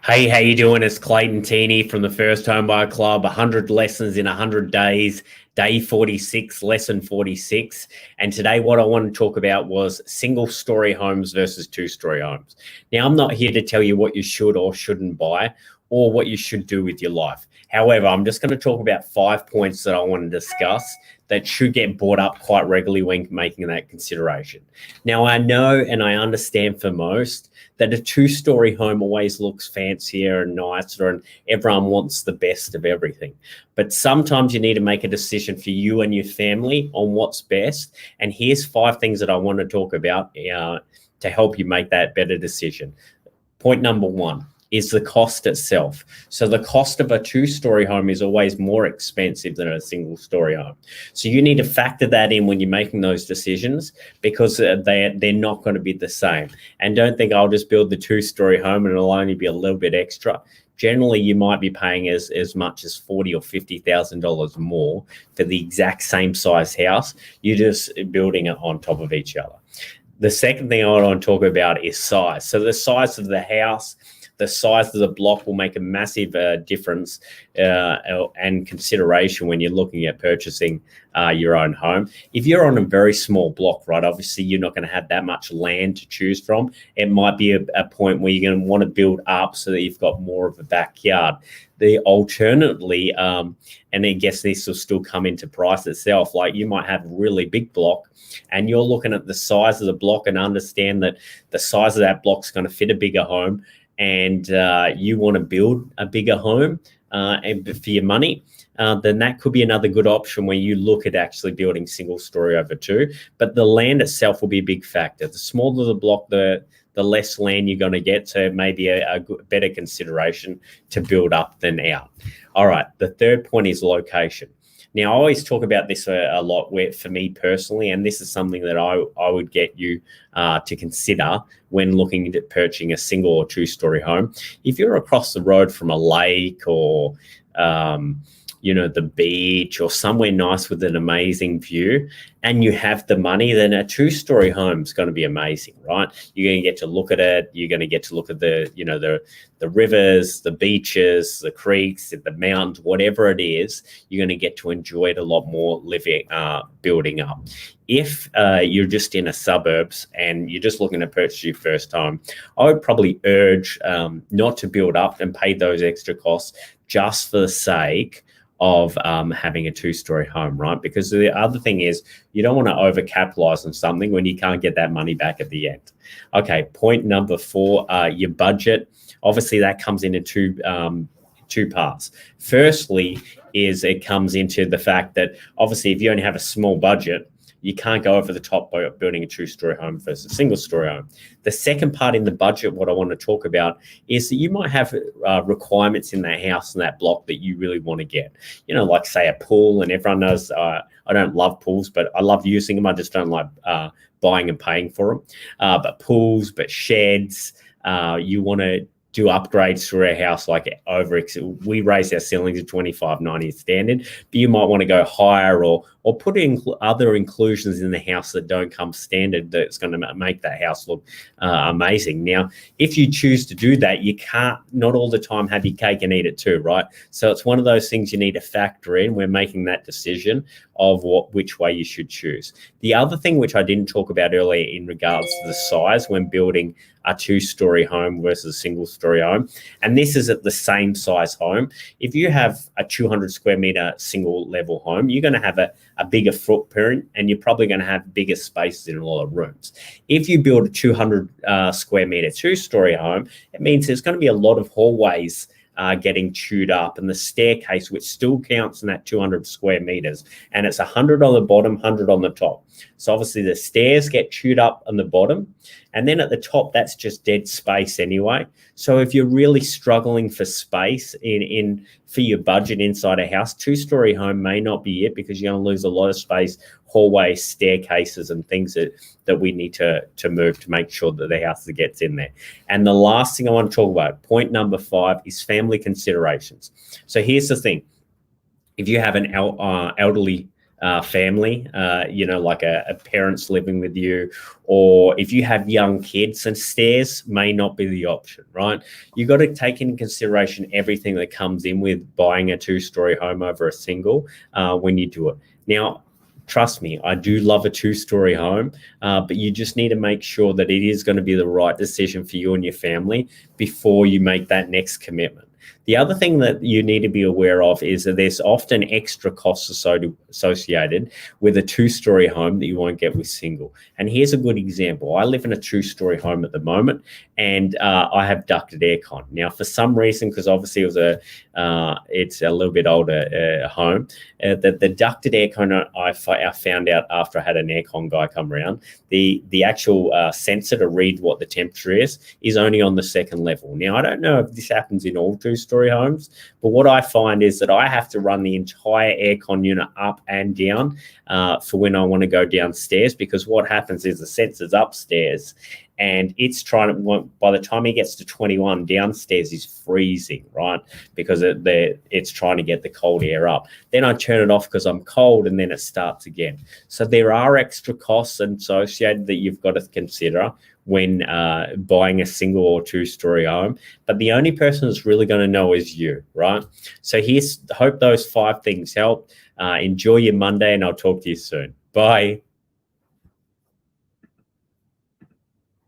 Hey, how you doing? It's Clayton Tini from the First Home Buyer Club. 100 lessons in 100 days, day 46, lesson 46. And today, what I want to talk about was single-story homes versus two-story homes. Now, I'm not here to tell you what you should or shouldn't buy or what you should do with your life. However, I'm just going to talk about 5 points that I want to discuss that should get brought up quite regularly when making that consideration. Now, I know and I understand for most that a two-story home always looks fancier and nicer and everyone wants the best of everything. But sometimes you need to make a decision for you and your family on what's best. And here's 5 things that I want to talk about to help you make that better decision. Point number 1 is the cost itself. So the cost of a two-story home is always more expensive than a single-story home. So you need to factor that in when you're making those decisions, because they're not going to be the same. And don't think I'll just build the two-story home and it'll only be a little bit extra. Generally, you might be paying as much as $40,000 or $50,000 more for the exact same size house. You're just building it on top of each other. The second thing I want to talk about is size. So the size of the house, the size of the block will make a massive difference and consideration when you're looking at purchasing your own home. If you're on a very small block, right, obviously you're not going to have that much land to choose from. It might be a point where you're going to want to build up so that you've got more of a backyard. The alternatively, and I guess this will still come into price itself, like you might have a really big block and you're looking at the size of the block and understand that the size of that block is going to fit a bigger home, and you want to build a bigger home and for your money, then that could be another good option where you look at actually building single story over two. But the land itself will be a big factor. The smaller the block, the less land you're going to get. So it may be a better consideration to build up than out. All right. The third point is location. Now, I always talk about this a lot for me personally, and this is something that I would get you to consider when looking at purchasing a single or two-story home. If you're across the road from a lake or the beach or somewhere nice with an amazing view and you have the money, then a two-story home is going to be amazing, right? You're going to get to look at it. You're going to get to look at the rivers, the beaches, the creeks, the mountains, whatever it is. You're going to get to enjoy it a lot more building up. If you're just in a suburbs and you're just looking to purchase your first home, I would probably urge not to build up and pay those extra costs just for the sake of having a two-story home, right? Because the other thing is you don't want to overcapitalize on something when you can't get that money back at the end. Okay, point number 4, your budget. Obviously, that comes into two parts. Firstly, is it comes into the fact that obviously if you only have a small budget, you can't go over the top by building a two-story home versus a single-story home. The second part in the budget, what I want to talk about, is that you might have requirements in that house and that block that you really want to get. Like say a pool, and everyone knows I don't love pools, but I love using them. I just don't like buying and paying for them. But pools, but sheds, you want to do upgrades to a house like we raise our ceilings to 25/90 standard, but you might want to go higher or put in other inclusions in the house that don't come standard that's going to make that house look amazing. Now, if you choose to do that, you can't not all the time have your cake and eat it too, right? So it's one of those things you need to factor in when making that decision of which way you should choose. The other thing which I didn't talk about earlier in regards to the size when building a two-story home versus a single-story home, and this is at the same size home. If you have a 200 square meter single-level home, you're going to have a bigger footprint, and you're probably going to have bigger spaces in a lot of rooms. If you build a 200 square meter two-story home, it means there's going to be a lot of hallways getting chewed up, and the staircase, which still counts in that 200 square meters, and it's 100 on the bottom, 100 on the top. So obviously the stairs get chewed up on the bottom, and then at the top, that's just dead space anyway. So if you're really struggling for space for your budget inside a house, two-story home may not be it, because you're going to lose a lot of space, hallways, staircases, and things that we need to move to make sure that the house gets in there. And the last thing I want to talk about, point number 5, is family considerations. So here's the thing. If you have an elderly family, like a parents living with you, or if you have young kids, and stairs may not be the option, right? You got to take into consideration everything that comes in with buying a two-story home over a single when you do it. Now, trust me, I do love a two-story home, but you just need to make sure that it is going to be the right decision for you and your family before you make that next commitment. The other thing that you need to be aware of is that there's often extra costs associated with a two-story home that you won't get with single. And here's a good example. I live in a two-story home at the moment, and I have ducted aircon. Now, for some reason, because obviously it's a little bit older home, the ducted aircon I found out after I had an aircon guy come around, the actual sensor to read what the temperature is only on the second level. Now, I don't know if this happens in all two-story homes, but what I find is that I have to run the entire aircon unit up and down for when I want to go downstairs, because what happens is the sensor's upstairs and it's by the time it gets to 21, downstairs is freezing, right? Because it's trying to get the cold air up. Then I turn it off because I'm cold, and then it starts again. So there are extra costs associated that you've got to consider when buying a single or two-story home. But the only person that's really going to know is you, right? So hope those 5 things help. Enjoy your Monday, and I'll talk to you soon. Bye.